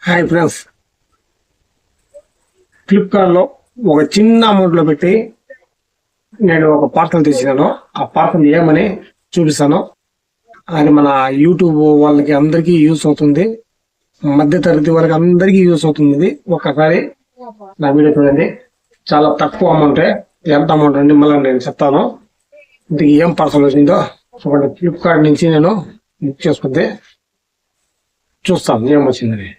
Hi friends, Flipkart లో ఒక చిన్న అమౌంట్ లో పెట్టి నేను ఒక పార్సల్ తీసినాను. ఆ పార్సల్ ఏమని చూపిస్తాను. అది మన యూట్యూబ్ వాళ్ళకి అందరికీ యూస్ అవుతుంది, మధ్య తరగతి వాళ్ళకి అందరికీ యూస్ అవుతుంది. ఇది ఒక్కసారి నా వీడియో చూడండి. చాలా తక్కువ అమౌంట్. ఎంత అమౌంట్ అండి మళ్ళీ నేను చెప్తాను. ఇంతకు ఏం పార్సల్ వచ్చిందో చూడండి. ఫ్లిప్కార్ట్ నుంచి నేను బుక్ చేసుకుంటే చూస్తాను ఏం వచ్చిందని.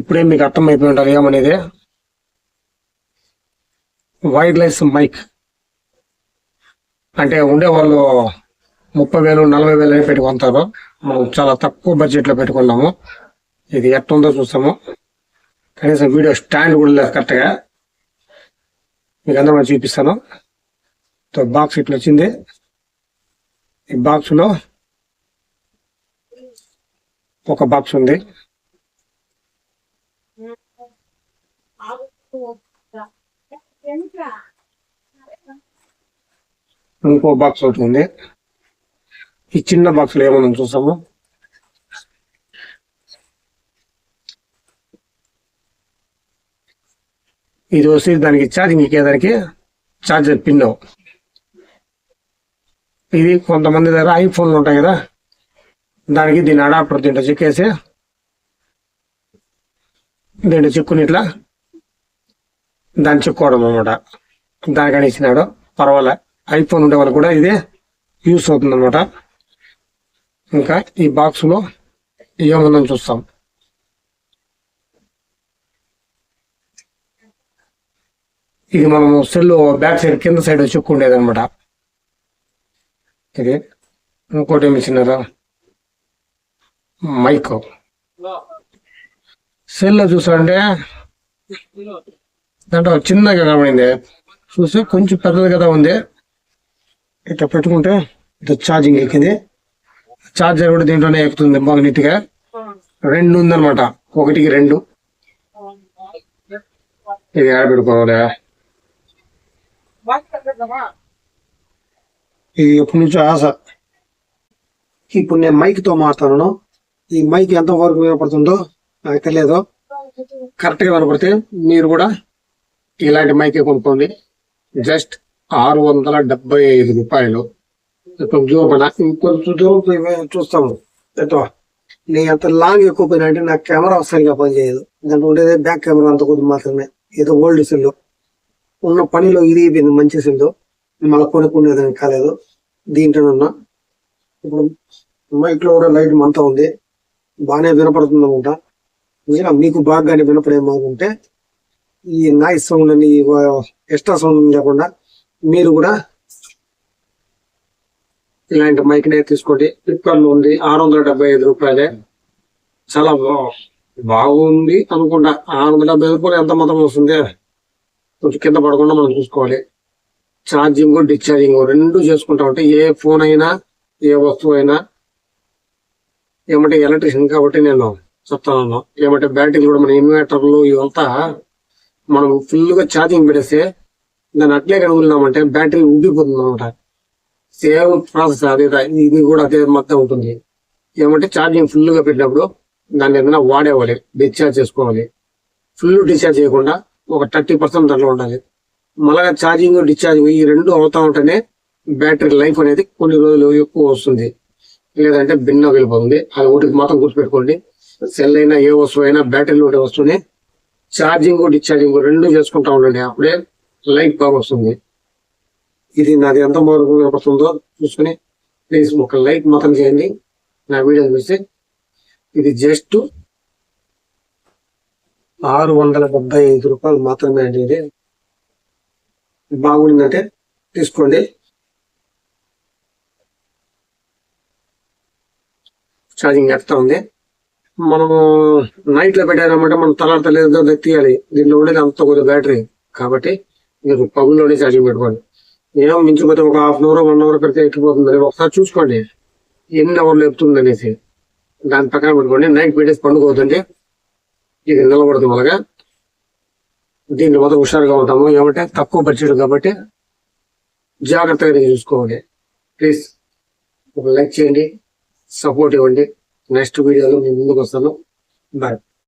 ఇప్పుడే మీకు అర్థమైపోయి ఉంటారు ఏమనేది. వైర్లెస్ మైక్ అంటే ఉండేవాళ్ళు 30,000 40,000 అని పెట్టుకుంటారు. మనం చాలా తక్కువ బడ్జెట్ లో పెట్టుకున్నాము. ఇది ఎట్టుందో చూస్తాము. కనీసం వీడియో స్టాండ్ కూడా లేదు కరెక్ట్గా. మీకు అందరూ చూపిస్తాను. బాక్స్ ఇట్లా వచ్చింది. ఈ బాక్స్ లో ఒక బాక్స్ ఉంది, ఇంకో బాక్స్ అవుతుంది. ఈ చిన్న బాక్స్ లో ఏమన్నా చూసాము. ఇది వచ్చి దానికి ఛార్జింగ్ ఎక్కేదానికి ఛార్జర్ పిన్. ఇది కొంతమంది దగ్గర ఐఫోన్లు ఉంటాయి కదా, దానికి దీని అడాప్టర్ దీంట్లో చెక్కేసి దీంట్లో చెక్కుని ఇట్లా దాన్ని చెప్పుకోవడం అనమాట. దానికని ఇచ్చినాడు, పర్వాలే. ఐఫోన్ ఉండే వాళ్ళు కూడా ఇదే యూస్ అవుతుంది అనమాట. ఇంకా ఈ బాక్స్ లో ఏముందని చూస్తాం. ఇది మనము సెల్ బ్యాక్ సైడ్ కింద సైడ్ చెక్కుండేది అనమాట. ఇది ఇంకోటి ఏమి ఇచ్చినారు, మైక్. సెల్ చూసారంటే దాంట్లో చిన్నగా కనబడింది, చూసి కొంచెం పెద్దది కదా ఉంది. ఇట్లా పెట్టుకుంటే ఇట్లా ఛార్జింగ్ ఎక్కింది. ఛార్జర్ కూడా దీంట్లోనే ఎక్కుతుంది బాగా నీట్ గా. 2 ఉందనమాట, 1కి 2. ఇది ఆడ పెట్టుకోవాలి. ఇది ఎప్పటి నుంచో ఆశ. ఇప్పుడు నేను మైక్ తో మాట్లాడుతున్నాను. ఈ మైక్ ఎంత వరకు వినపడుతుందో నాకు తెలియదు. కరెక్ట్ గా వినపడితే మీరు కూడా ఇలాంటి మైక్ కొనుక్కోండి. జస్ట్ 675 రూపాయలు. ఇంకొంచెం దూరం చూస్తాము. నేను ఎంత లాంగ్ ఎక్కువ పోయినా అంటే నాకు కెమెరా సరిగా పనిచేయదు. దాంట్లో ఉండేది బ్యాక్ కెమెరా అంత కొద్ది మాత్రమే. ఏదో ఓల్డ్ సెల్ ఉన్న పనిలో ఇది మంచి సెల్ మళ్ళీ కొనుక్కునేదానికి కాలేదు. దీంట్లో ఉన్నా ఇప్పుడు మైక్ లో కూడా లైట్ మంతా ఉంది, బాగానే వినపడుతుంది అనుకుంటా. మీకు బాగానే వినపడేమనుకుంటే ఈ నాయిస్ సౌండ్ అని ఎక్స్ట్రా సౌండ్ లేకుండా మీరు కూడా ఇలాంటి మైక్ నే తీసుకోండి. ఫ్లిప్కార్ట్ లో ఉంది, 675 రూపాయలే. చాలా బాగుంది అనుకుంటా. 675 రూపాయలు ఎంత మొత్తం వస్తుంది. కొంచెం కింద పడకుండా మనం చూసుకోవాలి. ఛార్జింగ్ డిశ్చార్జింగ్ 2 చేసుకుంటా ఉంటే ఏ ఫోన్ అయినా ఏ వస్తువు అయినా. ఏమంటే ఎలక్ట్రీషియన్ కాబట్టి నేను చెప్తాను. ఏమంటే బ్యాటరీ కూడా మన ఇన్వర్టర్లు ఇవంతా మనం ఫుల్ గా ఛార్జింగ్ పెడేస్తే దాన్ని అట్లే కనుగొన్నామంటే బ్యాటరీ ఉబ్బిపోతుంది అనమాట. సేమ్ ప్రాసెస్ అదే, ఇది కూడా అదే మొత్తం ఉంటుంది. ఏమంటే ఛార్జింగ్ ఫుల్ గా పెట్టినప్పుడు దాన్ని ఏదైనా వాడేవాలి, డిశ్చార్జ్ చేసుకోవాలి. ఫుల్ డిశ్చార్జ్ చేయకుండా ఒక 30% దాంట్లో ఉండాలి. మళ్ళా ఛార్జింగ్ డిశ్చార్జింగ్ ఈ 2 అవుతా ఉంటేనే బ్యాటరీ లైఫ్ అనేది కొన్ని రోజులు ఎక్కువ వస్తుంది, లేదంటే భిన్న వెళ్ళిపోతుంది. అది ఒకటికి మాత్రం గుర్తుపెట్టుకోండి. సెల్ అయినా ఏ వస్తువు అయినా బ్యాటరీలో ఉండే వస్తువుని ఛార్జింగ్ డిశ్చార్జింగ్ 2 చేసుకుంటా ఉండండి, అప్పుడే లైఫ్ బాగా వస్తుంది. ఇది నాది ఎంత వరకు వినపడుతుందో చూసుకుని ప్లీజ్ ఒక లైక్ మాత్రం చేయండి నా వీడియో చూస్తే. ఇది జస్ట్ 675 రూపాయలు మాత్రమే అండి. ఇది బాగుందంటే తీసుకోండి. ఛార్జింగ్ ఎత్తా ఉంది. మనము నైట్ లో పెట్టారన్నమాట, మనం తలాడతలేదు తీయాలి. దీంట్లో ఉండేది అంత కొద్ది బ్యాటరీ కాబట్టి మీరు పగుల్లోనే ఛార్జింగ్ పెట్టుకోండి. ఏమో మించిపోతే ఒక 1/2 అవర్ 1 అవర్ పెడితే ఎక్కిపోతుంది. ఒకసారి చూసుకోండి ఎన్ని అవర్లు ఎక్కుతుంది అనేసి. దాని పక్కన పెట్టుకోండి. నైట్ పెట్టేసి పండుకోవద్దండి, ఇది నిలబడుతుంది అలాగా. దీన్ని మొదలు హుషారుగా ఉంటాము. ఏమంటే తక్కువ బడ్జెట్ కాబట్టి జాగ్రత్తగా చూసుకోవాలి. ప్లీజ్ ఒక లైక్ చేయండి, సపోర్ట్ ఇవ్వండి. నెక్స్ట్ వీడియోలో నేను ముందుకు వస్తాను. బాయ్.